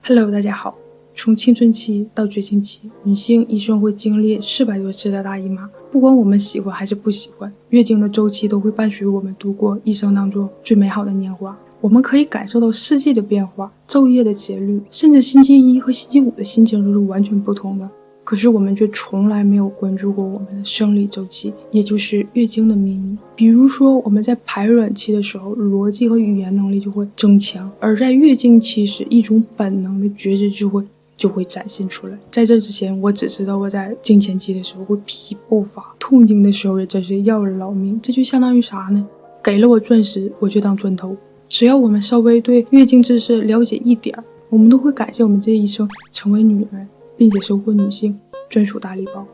Hello， 大家好。从青春期到绝经期，女性一生会经历400多次的大姨妈。不管我们喜欢还是不喜欢，月经的周期都会伴随我们度过一生当中最美好的年华。我们可以感受到四季的变化、昼夜的节律，甚至星期一和星期五的心情都是完全不同的。可是我们却从来没有关注过我们的生理周期，也就是月经的秘密。比如说我们在排卵期的时候，逻辑和语言能力就会增强，而在月经期时，一种本能的觉知智慧就会展现出来。在这之前，我只知道我在经前期的时候会脾气爆发，痛经的时候也真是要了老命。这就相当于啥呢？给了我钻石，我就当砖头。只要我们稍微对月经知识了解一点，我们都会感谢我们这一生成为女人，并且收获女性专属大礼包。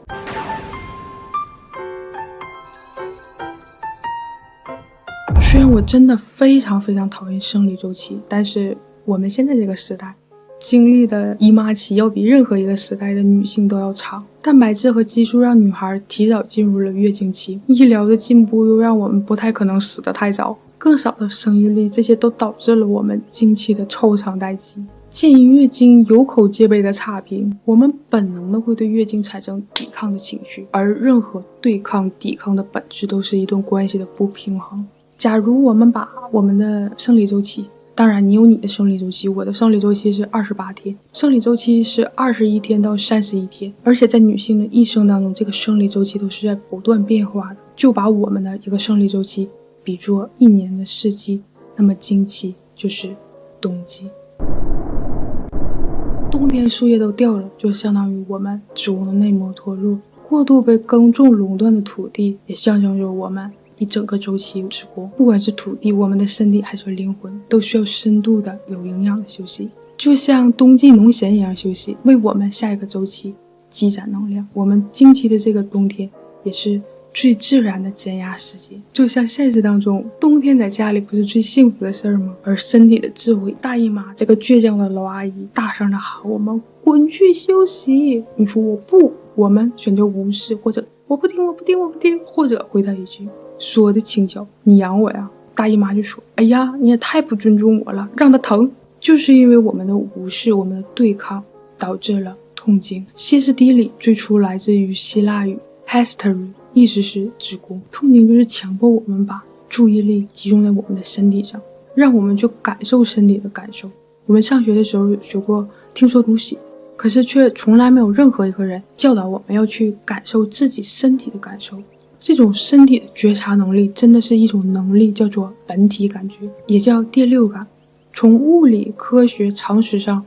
虽然我真的非常讨厌生理周期，但是我们现在这个时代经历的姨妈期要比任何一个时代的女性都要长。蛋白质和激素让女孩提早进入了月经期，医疗的进步又让我们不太可能死得太早，更少的生育力，这些都导致了我们经期的超长待机。鉴于月经有口皆碑的差评，我们本能的会对月经产生抵抗的情绪，而任何对抗抵抗的本质都是一段关系的不平衡。假如我们把我们的生理周期，当然你有你的生理周期，我的生理周期是28天，生理周期是21天到31天，而且在女性的一生当中，这个生理周期都是在不断变化的。就把我们的一个生理周期比作一年的四季，那么经期就是冬季。冬天树叶都掉了，就相当于我们植物的内膜脱落，过度被耕种垄断的土地也象征着我们一整个周期之光。不管是土地、我们的身体还是灵魂，都需要深度的有营养的休息，就像冬季农闲一样休息，为我们下一个周期积攒能量。我们经期的这个冬天也是最自然的减压时节，就像现实当中冬天在家里不是最幸福的事儿吗？而身体的智慧，大姨妈这个倔强的老阿姨大声的喊我们滚去休息，你说我不，我们选择无视，或者我不听，或者回答一句说的轻巧，你养我呀。大姨妈就说，哎呀，你也太不尊重我了，让它疼。就是因为我们的无视，我们的对抗，导致了痛经。歇斯底里最初来自于希腊语 hysteria， 意思是子宫。痛经就是强迫我们把注意力集中在我们的身体上，让我们去感受身体的感受。我们上学的时候有学过听说读写，可是却从来没有任何一个人教导我们要去感受自己身体的感受。这种身体的觉察能力真的是一种能力，叫做本体感觉，也叫第六感。从物理、科学、常识上，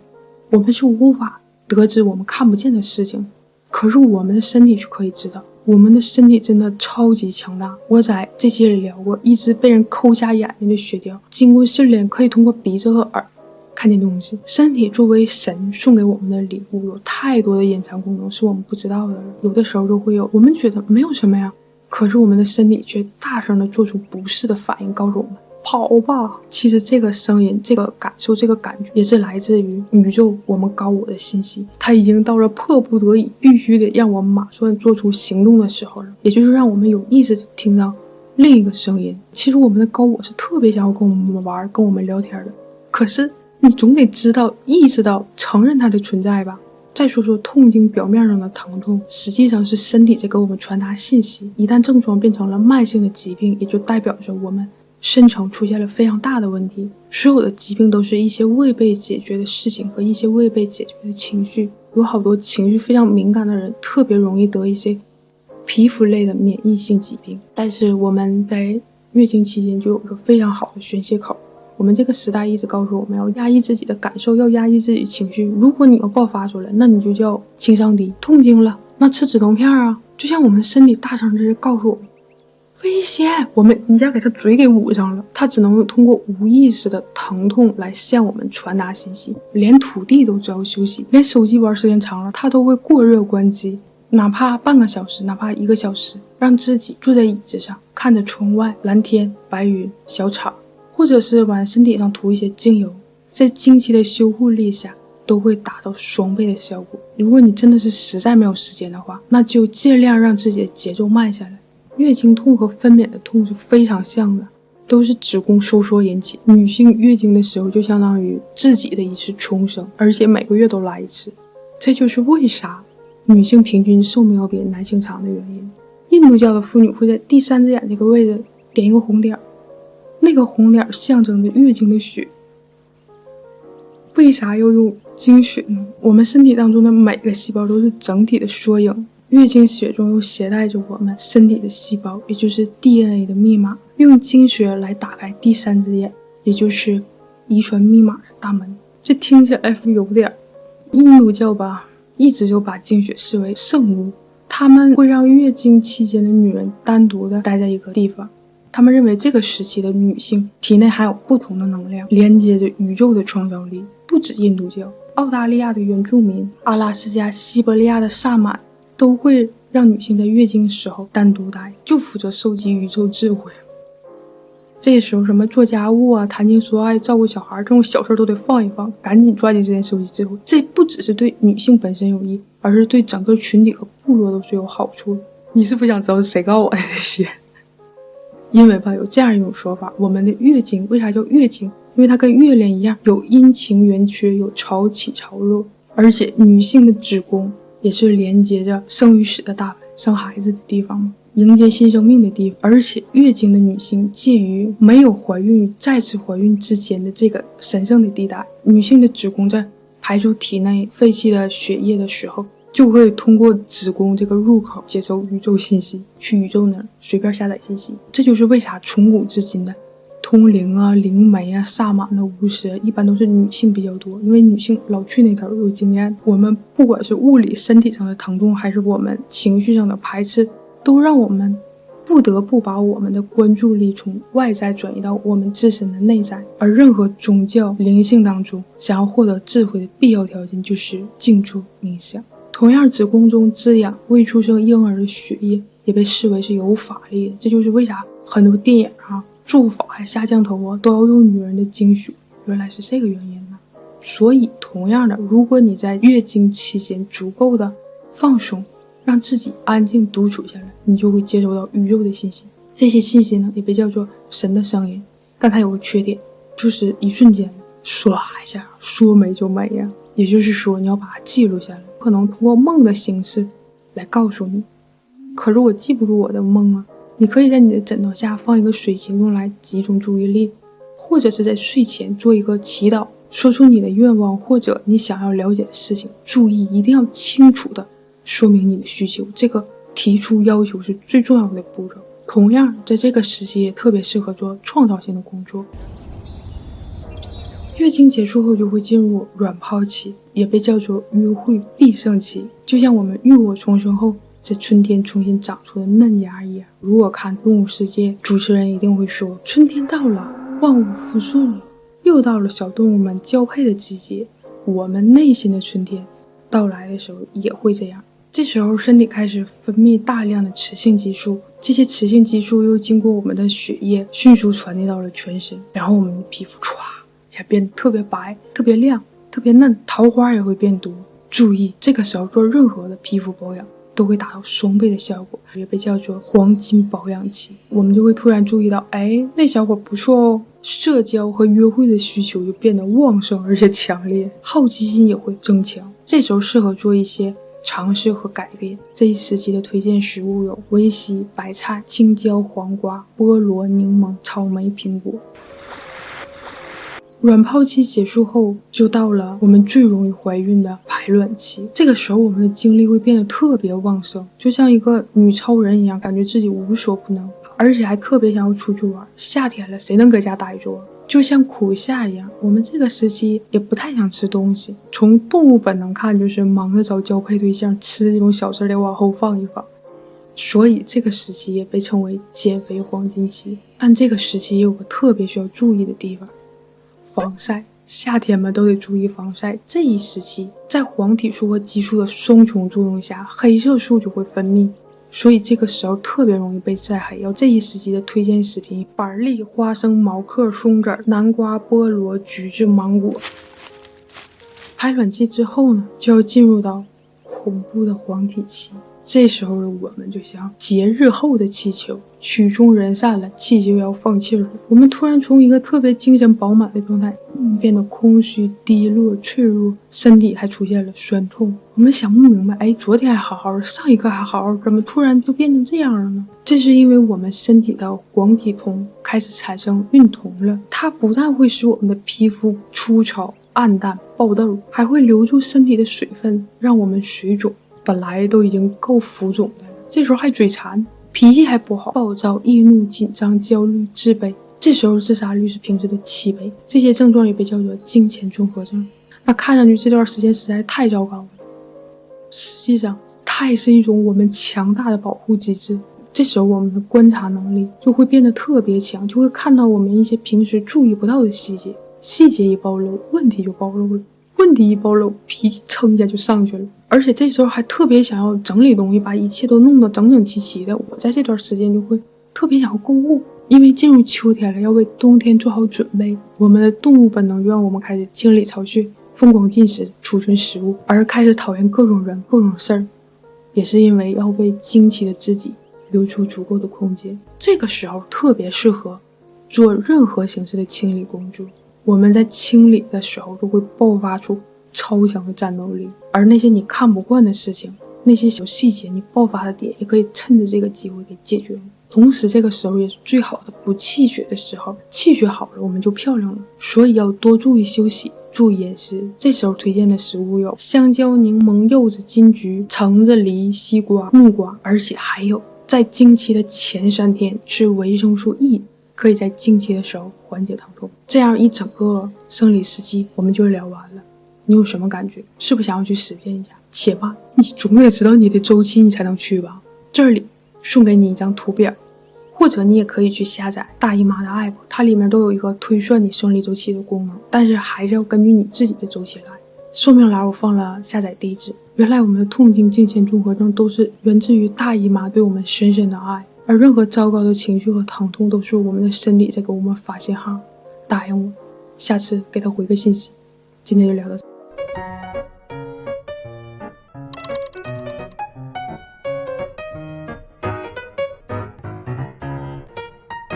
我们是无法得知我们看不见的事情，可是我们的身体是可以知道。我们的身体真的超级强大。我在这期里聊过，一只被人抠瞎眼睛的雪貂，经过训练可以通过鼻子和耳看见东西。身体作为神送给我们的礼物，有太多的隐藏功能是我们不知道的。有的时候就会有，我们觉得没有什么呀，可是我们的身体却大声的做出不适的反应，告诉我们跑吧。其实这个声音，这个感受，这个感觉也是来自于宇宙我们高我的信息。它已经到了迫不得已必须得让我们马上做出行动的时候了，也就是让我们有意识地听到另一个声音。其实我们的高我是特别想要跟我们玩，跟我们聊天的，可是你总得知道、意识到、承认它的存在吧。再说说痛经表面上的疼痛，实际上是身体在给我们传达信息。一旦症状变成了慢性的疾病，也就代表着我们深层出现了非常大的问题。所有的疾病都是一些未被解决的事情和一些未被解决的情绪。有好多情绪非常敏感的人特别容易得一些皮肤类的免疫性疾病。但是我们在月经期间就有个非常好的宣泄口。我们这个时代一直告诉我们要压抑自己的感受，要压抑自己的情绪。如果你要爆发出来，那你就叫情商低。痛经了，那吃止痛片啊。就像我们身体大声地告诉我们危险，我们一下给他嘴给捂上了，他只能通过无意识的疼痛来向我们传达信息。连土地都知道休息，连手机玩时间长了，他都会过热关机，哪怕半个小时，哪怕1个小时，让自己坐在椅子上，看着窗外蓝天白云小草，或者是往身体上涂一些精油，在经期的修护力下都会达到双倍的效果。如果你真的是实在没有时间的话，那就尽量让自己的节奏慢下来。月经痛和分娩的痛是非常像的，都是子宫收缩引起。女性月经的时候就相当于自己的一次重生，而且每个月都来一次。这就是为啥女性平均寿命要比男性长的原因。印度教的妇女会在第3只眼这个位置点一个红点，那个红点象征着月经的血。为啥要用经血呢？我们身体当中的每个细胞都是整体的缩影，月经血中又携带着我们身体的细胞，也就是 DNA 的密码，用经血来打开第3只眼，也就是遗传密码的大门。这听起来有点印度教吧，一直就把经血视为圣物，他们会让月经期间的女人单独的待在一个地方。他们认为这个时期的女性体内含有不同的能量，连接着宇宙的创造力。不止印度教，澳大利亚的原住民、阿拉斯加、西伯利亚的萨满都会让女性在月经时候单独待，就负责收集宇宙智慧。这时候什么做家务啊、谈情说爱、照顾小孩这种小事都得放一放，赶紧抓紧时间收集智慧。这不只是对女性本身有益，而是对整个群体和部落都是有好处的。你是不想知道是谁告诉我的这些？因为吧，有这样一种说法，我们的月经为啥叫月经？因为它跟月亮一样，有阴晴圆缺，有潮起潮落，而且女性的子宫也是连接着生与死的大门，生孩子的地方嘛，迎接新生命的地方。而且月经的女性介于没有怀孕与再次怀孕之间的这个神圣的地带，女性的子宫在排出体内废弃的血液的时候，就会通过子宫这个入口接收宇宙信息，去宇宙那儿随便下载信息。这就是为啥从古至今的通灵啊、灵媒啊、萨满的巫师一般都是女性比较多，因为女性老去那头有经验。我们不管是物理身体上的疼痛，还是我们情绪上的排斥，都让我们不得不把我们的关注力从外在转移到我们自身的内在。而任何宗教灵性当中想要获得智慧的必要条件就是静坐冥想。同样，子宫中滋养未出生婴儿的血液也被视为是有法力的，这就是为啥很多电影术法呀、下降头啊都要用女人的经血，原来是这个原因呢。所以同样的，如果你在月经期间足够的放松，让自己安静独处下来，你就会接收到宇宙的信息。这些信息呢也被叫做神的声音，但它有个缺点，就是一瞬间唰一下说没就没呀。也就是说你要把它记录下来，可能通过梦的形式来告诉你。可是我记不住我的梦啊，你可以在你的枕头下放一个水晶，用来集中注意力，或者是在睡前做一个祈祷，说出你的愿望或者你想要了解的事情。注意一定要清楚的说明你的需求，这个提出要求是最重要的步骤。同样在这个时期也特别适合做创造性的工作。月经结束后就会进入卵泡期，也被叫做约会必胜期，就像我们浴火重生后在春天重新长出的嫩芽一样。如果看动物世界，主持人一定会说，春天到了，万物复苏了，又到了小动物们交配的季节。我们内心的春天到来的时候也会这样，这时候身体开始分泌大量的雌性激素，这些雌性激素又经过我们的血液迅速传递到了全身，然后我们的皮肤唰一下变得特别白、特别亮、特别嫩，桃花也会变多。注意，这个时候做任何的皮肤保养都会达到双倍的效果，也被叫做黄金保养期。我们就会突然注意到，那小伙不错哦，社交和约会的需求就变得旺盛而且强烈，好奇心也会增强。这时候适合做一些尝试和改变。这一时期的推荐食物有维 C、白菜、青椒、黄瓜、菠萝、柠檬、草莓、苹果。卵泡期结束后，就到了我们最容易怀孕的排卵期。这个时候我们的精力会变得特别旺盛，就像一个女超人一样，感觉自己无所不能，而且还特别想要出去玩。夏天了，谁能搁家待着啊？就像苦夏一样，我们这个时期也不太想吃东西。从动物本能看，就是忙着找交配对象，吃这种小事得往后放一放。所以这个时期也被称为减肥黄金期。但这个时期也有个特别需要注意的地方，防晒。夏天嘛都得注意防晒。这一时期在黄体素和激素的双重作用下，黑色素就会分泌，所以这个时候特别容易被晒黑。要这一时期的推荐食品：板栗、花生、毛克、松子、南瓜、菠萝、橘子、芒果。排卵期之后呢，就要进入到恐怖的黄体期。这时候的我们就像节日后的气球，曲终人散了，气球要放气了。我们突然从一个特别精神饱满的状态变得空虚、低落、脆弱，身体还出现了酸痛。我们想不明白，昨天还好好的，上一刻还好好，怎么突然就变成这样了呢？这是因为我们身体的黄体酮开始产生孕酮了，它不但会使我们的皮肤粗糙、暗淡、爆痘，还会留住身体的水分，让我们水肿。本来都已经够浮肿的了，这时候还嘴馋，脾气还不好，暴躁、易怒、紧张、焦虑、自卑，这时候自杀率是平时的7倍。这些症状也被叫做经前综合症。那看上去这段时间实在太糟糕了，实际上它也是一种我们强大的保护机制。这时候我们的观察能力就会变得特别强，就会看到我们一些平时注意不到的细节，细节一暴露，问题就暴露了，问题一暴露，脾气蹭一下就上去了。而且这时候还特别想要整理东西，把一切都弄得整整齐齐的。我在这段时间就会特别想要购物，因为进入秋天了，要为冬天做好准备。我们的动物本能就让我们开始清理巢穴，疯狂进食，储存食物，而开始讨厌各种人、各种事儿，也是因为要为惊奇的自己留出足够的空间。这个时候特别适合做任何形式的清理工作。我们在清理的时候都会爆发出超强的战斗力，而那些你看不惯的事情，那些小细节，你爆发的点也可以趁着这个机会给解决了。同时这个时候也是最好的补气血的时候，气血好了我们就漂亮了。所以要多注意休息，注意饮食。这时候推荐的食物有香蕉、柠檬、柚子、金桔、橙子、梨、西瓜、木瓜，而且还有在经期的前3天吃维生素 E， 可以在经期的时候缓解疼痛。这样一整个生理时期我们就聊完了。你有什么感觉？是不是想要去实践一下？且慢，你总得知道你的周期你才能去吧。这里送给你一张图表，或者你也可以去下载大姨妈的 app， 它里面都有一个推算你生理周期的功能，但是还是要根据你自己的周期来。说明栏我放了下载地址。原来我们的痛经、经前综合症都是源自于大姨妈对我们深深的爱，而任何糟糕的情绪和疼痛都是我们的身体在给我们发信号，答应我，下次给他回个信息。今天就聊到这。